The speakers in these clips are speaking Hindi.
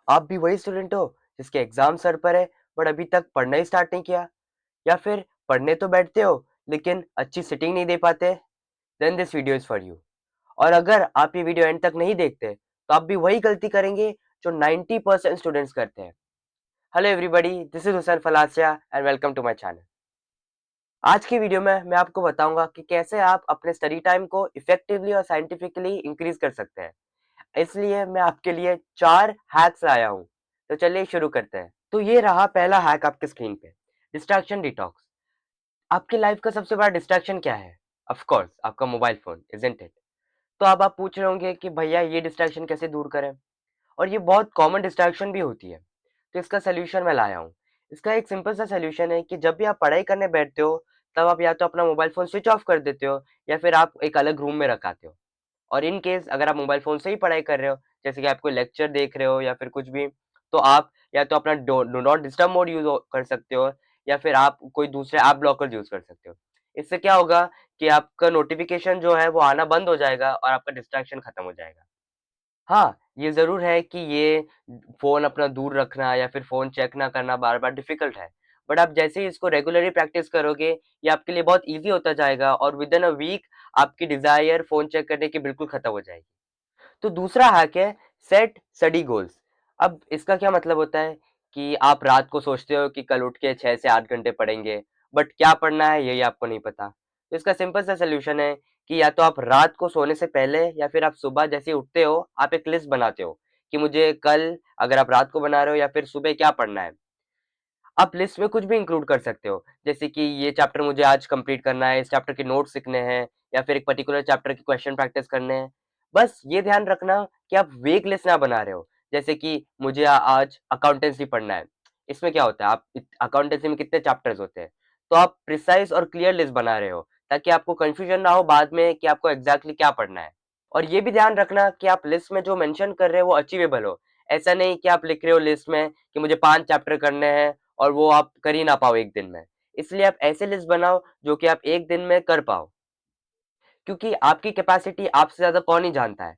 आप भी वही स्टूडेंट हो जिसके एग्जाम सर पर है बट अभी तक पढ़ना ही स्टार्ट नहीं किया, या फिर पढ़ने तो बैठते हो लेकिन अच्छी सिटिंग नहीं दे पाते? Then this video is for you. और अगर आप ये वीडियो एंड तक नहीं देखते तो आप भी वही गलती करेंगे जो 90% स्टूडेंट्स करते हैं। Hello everybody, this is Hussain Falasia and welcome to my channel. आज की वीडियो में मैं आपको बताऊंगा कि कैसे आप अपने स्टडी टाइम को इफेक्टिवली और साइंटिफिकली इंक्रीज कर सकते हैं। इसलिए मैं आपके लिए 4 हैक्स लाया हूँ। तो चलिए शुरू करते हैं। तो ये रहा पहला हैक आपके स्क्रीन पे, डिस्ट्रैक्शन डिटॉक्स। आपकी लाइफ का सबसे बड़ा डिस्ट्रैक्शन क्या है? ऑफ कोर्स आपका मोबाइल फोन, इजंट इट? तो अब आप पूछ रहे होंगे कि भैया ये डिस्ट्रैक्शन कैसे दूर करें? और ये बहुत कॉमन डिस्ट्रैक्शन भी होती है। तो इसका सॉल्यूशन मैं लाया हूँ। इसका एक सिंपल सा सॉल्यूशन है कि जब भी आप पढ़ाई करने बैठते हो, तब आप या तो अपना मोबाइल फ़ोन स्विच ऑफ कर देते हो या फिर आप एक अलग रूम में रखाते हो। और इन केस अगर आप मोबाइल फ़ोन से ही पढ़ाई कर रहे हो, जैसे कि आप कोई लेक्चर देख रहे हो या फिर कुछ भी, तो आप या तो अपना do not disturb mode use कर सकते हो या फिर आप कोई दूसरे ऐप ब्लॉकर यूज़ कर सकते हो। इससे क्या होगा कि आपका नोटिफ़िकेशन जो है वो आना बंद हो जाएगा और आपका डिस्ट्रैक्शन खत्म हो जाएगा। हाँ, ये ज़रूर है कि ये फ़ोन अपना दूर रखना या फिर फ़ोन चेक ना करना बार-बार डिफ़िकल्ट है। बट आप जैसे ही इसको रेगुलरली प्रैक्टिस करोगे, ये आपके लिए बहुत ईज़ी होता जाएगा और विदिन अ वीक आपकी डिज़ायर फ़ोन चेक करने की बिल्कुल खत्म हो जाएगी। तो दूसरा हैक है, सेट स्टडी गोल्स। अब इसका क्या मतलब होता है कि आप रात को सोचते हो कि कल उठ के 6 से 8 घंटे पढ़ेंगे, बट क्या पढ़ना है यही आपको नहीं पता। तो इसका सिंपल सा सॉल्यूशन है कि या तो आप रात को सोने से पहले या फिर आप सुबह जैसे ही उठते हो, आप एक लिस्ट बनाते हो कि मुझे कल, अगर आप रात को बना रहे हो या फिर सुबह, क्या पढ़ना है। आप लिस्ट में कुछ भी इंक्लूड कर सकते हो, जैसे कि ये चैप्टर मुझे आज कंप्लीट करना है, इस चैप्टर के नोट्स लिखने हैं या फिर एक पर्टिकुलर चैप्टर के क्वेश्चन प्रैक्टिस करने हैं। बस ये ध्यान रखना कि आप वेग लिस्ट ना बना रहे हो, जैसे कि मुझे आज अकाउंटेंसी पढ़ना है। इसमें क्या होता है, आप अकाउंटेंसी में कितने चैप्टर्स होते हैं, तो आप प्रिसाइज और क्लियर लिस्ट बना रहे हो ताकि आपको कंफ्यूजन ना हो बाद में कि आपको एग्जैक्टली क्या पढ़ना है। और ये भी ध्यान रखना कि आप लिस्ट में जो मेंशन कर रहे हो वो अचीवेबल हो। ऐसा नहीं कि आप लिख रहे हो लिस्ट में कि मुझे 5 चैप्टर करने हैं और वो आप कर ही ना पाओ 1 दिन में। इसलिए आप ऐसे लिस्ट बनाओ जो कि आप 1 दिन में कर पाओ, क्योंकि आपकी कैपेसिटी आपसे ज़्यादा कौन ही जानता है।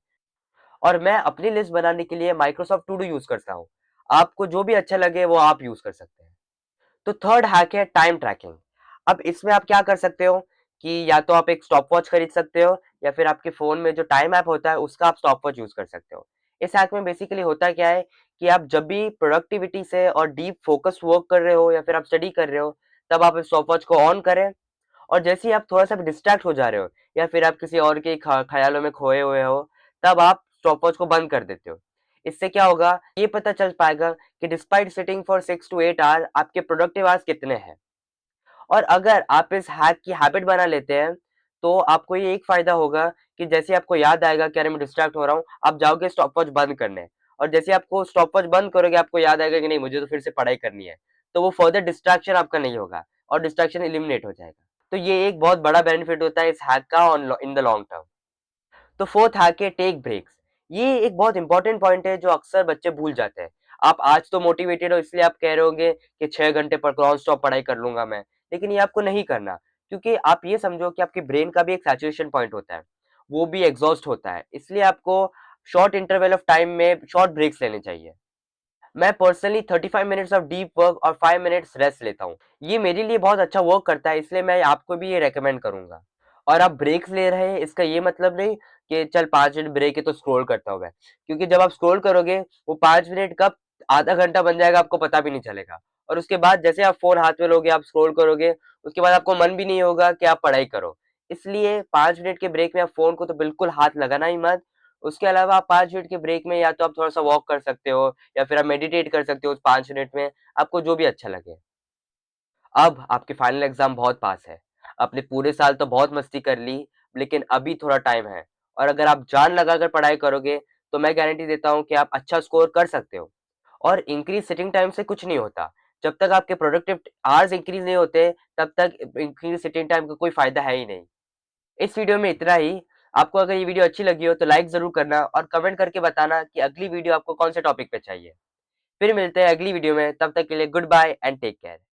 और मैं अपनी लिस्ट बनाने के लिए माइक्रोसॉफ्ट टू डू यूज़ करता हूँ। आपको जो भी अच्छा लगे वो आप यूज़ कर सकते हैं। तो थर्ड हैक है टाइम ट्रैकिंग। अब इसमें आप क्या कर सकते हो कि या तो आप एक स्टॉपवॉच खरीद सकते हो या फिर आपके फ़ोन में जो टाइम ऐप होता है उसका आप स्टॉपवॉच यूज़ कर सकते हो। इस हैक में बेसिकली होता क्या है कि आप जब भी प्रोडक्टिविटी से और डीप फ़ोकस वर्क कर रहे हो या फिर आप स्टडी कर रहे हो, तब आप इस स्टॉपवॉच को ऑन करें और जैसे ही आप थोड़ा-सा भी डिस्ट्रैक्ट हो जा रहे हो या फिर आप किसी और के ख़यालों में खोए हुए हो, तब आप स्टॉपवॉच को बंद कर देते हो। इससे क्या होगा, ये पता चल पाएगा कि despite sitting for 6 to 8 hour आपके प्रोडक्टिव आवर्स कितने हैं। और अगर आप इस हैक की हैबिट बना लेते हैं, तो आपको ये एक फ़ायदा होगा कि जैसे ही आपको याद आएगा कि अरे मैं डिस्ट्रैक्ट हो रहा हूँ, आप जाओगे स्टॉपवॉच बंद करने और जैसे ही आपको स्टॉपवॉच बंद करोगे, आपको याद आएगा कि नहीं मुझे तो फिर से पढ़ाई करनी है। तो वो फर्दर डिस्ट्रैक्शन आपका नहीं होगा और डिस्ट्रैक्शन एलिमिनेट हो जाएगा। तो ये एक बहुत बड़ा बेनिफिट होता है इस हैक का on in the long term. तो फोर्थ हैक है टेक ब्रेक्स। ये एक बहुत इंपॉर्टेंट पॉइंट है जो अक्सर बच्चे भूल जाते हैं। आप आज तो मोटिवेटेड हो इसलिए आप कह रहे होंगे कि 6 घंटे पर नॉन स्टॉप पढ़ाई कर लूंगा मैं, लेकिन ये आपको नहीं करना, क्योंकि आप ये समझो कि आपके ब्रेन का भी एक सैचुरेशन पॉइंट होता है, वो भी एग्जॉस्ट होता है। इसलिए आपको शॉर्ट इंटरवल ऑफ टाइम में शॉर्ट ब्रेक्स लेने चाहिए। मैं personally 35 minutes of deep work और 5 मिनट्स रेस्ट लेता हूँ। ये मेरे लिए बहुत अच्छा वर्क करता है, इसलिए मैं आपको भी ये रेकमेंड करूंगा। और आप ब्रेक्स ले रहे हैं इसका ये मतलब नहीं कि चल 5 मिनट ब्रेक है तो स्क्रॉल करता हूँ मैं, क्योंकि जब आप स्क्रॉल करोगे वो 5 मिनट कब आधा घंटा बन जाएगा आपको पता भी नहीं चलेगा। और उसके बाद जैसे आप फोन हाथ में लोगे, आप स्क्रॉल करोगे, उसके बाद आपको मन भी नहीं होगा कि आप पढ़ाई करो। इसलिए 5 मिनट के ब्रेक में आप फोन को तो बिल्कुल हाथ लगाना ही मत। उसके अलावा आप 5 मिनट के ब्रेक में या तो आप थोड़ा सा वॉक कर सकते हो या फिर आप मेडिटेट कर सकते हो उस 5 मिनट में, आपको जो भी अच्छा लगे। अब आपके फाइनल एग्जाम बहुत पास है, आपने पूरे साल तो बहुत मस्ती कर ली, लेकिन अभी थोड़ा टाइम है। और अगर आप जान लगाकर पढ़ाई करोगे तो मैं गारंटी देता हूँ कि आप अच्छा स्कोर कर सकते हो। और इंक्रीज सिटिंग टाइम से कुछ नहीं होता। जब तक आपके प्रोडक्टिव आवर्स इंक्रीज नहीं होते, तब तक इंक्रीज सिटिंग टाइम का कोई फायदा है ही नहीं। इस वीडियो में इतना ही। आपको अगर ये वीडियो अच्छी लगी हो तो लाइक जरूर करना और कमेंट करके बताना कि अगली वीडियो आपको कौन से टॉपिक पे चाहिए। फिर मिलते हैं अगली वीडियो में, तब तक के लिए goodbye and take care.